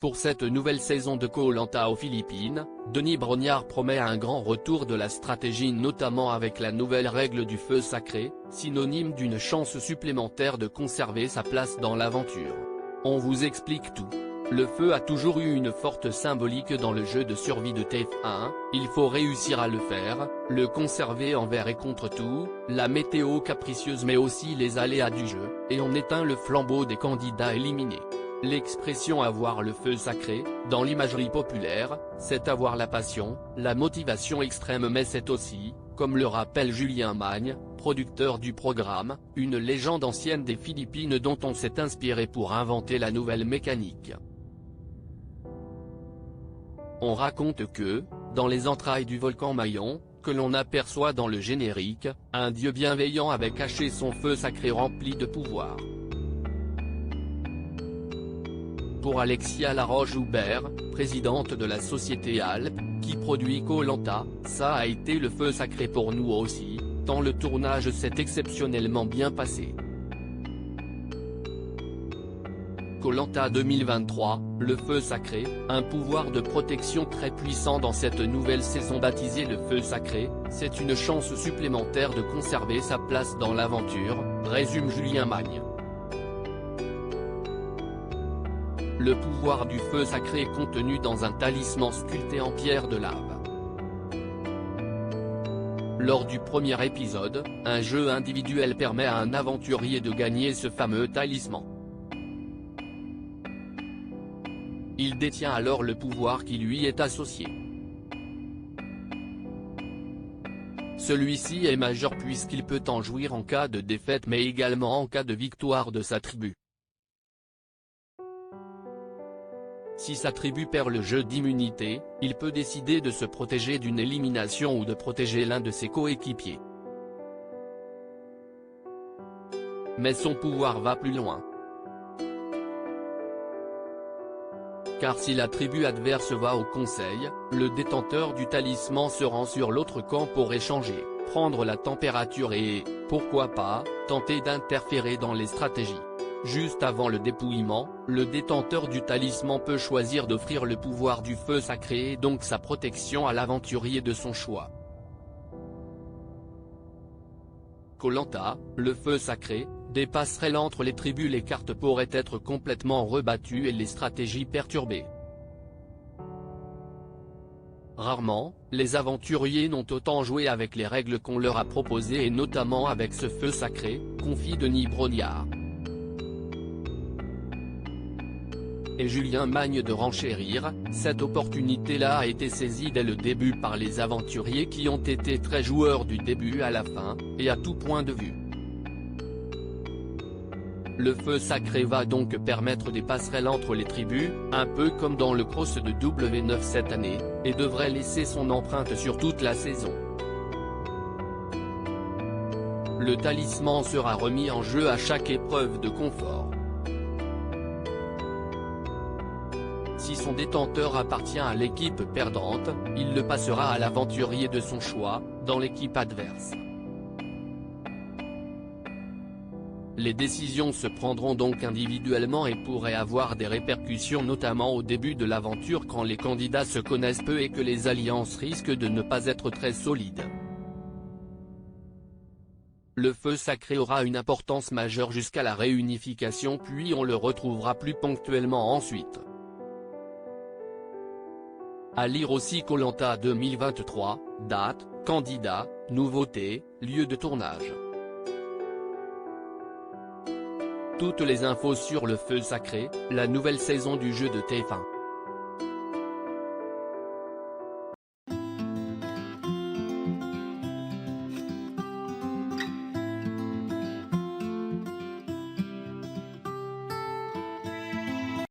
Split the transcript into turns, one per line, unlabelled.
Pour cette nouvelle saison de Koh-Lanta aux Philippines, Denis Brognard promet un grand retour de la stratégie, notamment avec la nouvelle règle du feu sacré, synonyme d'une chance supplémentaire de conserver sa place dans l'aventure. On vous explique tout. Le feu a toujours eu une forte symbolique dans le jeu de survie de TF1, il faut réussir à le faire, le conserver envers et contre tout, la météo capricieuse mais aussi les aléas du jeu, et on éteint le flambeau des candidats éliminés. L'expression avoir le feu sacré, dans l'imagerie populaire, c'est avoir la passion, la motivation extrême, mais c'est aussi, comme le rappelle Julien Magne, producteur du programme, une légende ancienne des Philippines dont on s'est inspiré pour inventer la nouvelle mécanique. On raconte que, dans les entrailles du volcan Mayon, que l'on aperçoit dans le générique, un dieu bienveillant avait caché son feu sacré rempli de pouvoir. Pour Alexia Laroche-Joubert, présidente de la société Alp, qui produit Koh-Lanta, ça a été le feu sacré pour nous aussi, tant le tournage s'est exceptionnellement bien passé. Koh-Lanta 2023, le feu sacré, un pouvoir de protection très puissant dans cette nouvelle saison baptisée le feu sacré, c'est une chance supplémentaire de conserver sa place dans l'aventure, résume Julien Magne. Le pouvoir du feu sacré est contenu dans un talisman sculpté en pierre de lave. Lors du premier épisode, un jeu individuel permet à un aventurier de gagner ce fameux talisman. Il détient alors le pouvoir qui lui est associé. Celui-ci est majeur puisqu'il peut en jouir en cas de défaite mais également en cas de victoire de sa tribu. Si sa tribu perd le jeu d'immunité, il peut décider de se protéger d'une élimination ou de protéger l'un de ses coéquipiers. Mais son pouvoir va plus loin. Car si la tribu adverse va au conseil, le détenteur du talisman se rend sur l'autre camp pour échanger, prendre la température et, pourquoi pas, tenter d'interférer dans les stratégies. Juste avant le dépouillement, le détenteur du talisman peut choisir d'offrir le pouvoir du feu sacré et donc sa protection à l'aventurier de son choix. Koh-Lanta, le feu sacré, des passerelles entre les tribus, les cartes pourraient être complètement rebattues et les stratégies perturbées. Rarement, les aventuriers n'ont autant joué avec les règles qu'on leur a proposées et notamment avec ce feu sacré, confie Denis Brognard. Et Julien Magne de renchérir, cette opportunité-là a été saisie dès le début par les aventuriers qui ont été très joueurs du début à la fin, et à tout point de vue. Le feu sacré va donc permettre des passerelles entre les tribus, un peu comme dans le cross de W9 cette année, et devrait laisser son empreinte sur toute la saison. Le talisman sera remis en jeu à chaque épreuve de confort. Si son détenteur appartient à l'équipe perdante, il le passera à l'aventurier de son choix, dans l'équipe adverse. Les décisions se prendront donc individuellement et pourraient avoir des répercussions notamment au début de l'aventure quand les candidats se connaissent peu et que les alliances risquent de ne pas être très solides. Le feu sacré aura une importance majeure jusqu'à la réunification puis on le retrouvera plus ponctuellement ensuite. À lire aussi Koh-Lanta 2023, date, candidats, nouveautés, lieu de tournage. Toutes les infos sur le feu sacré, la nouvelle saison du jeu de TF1.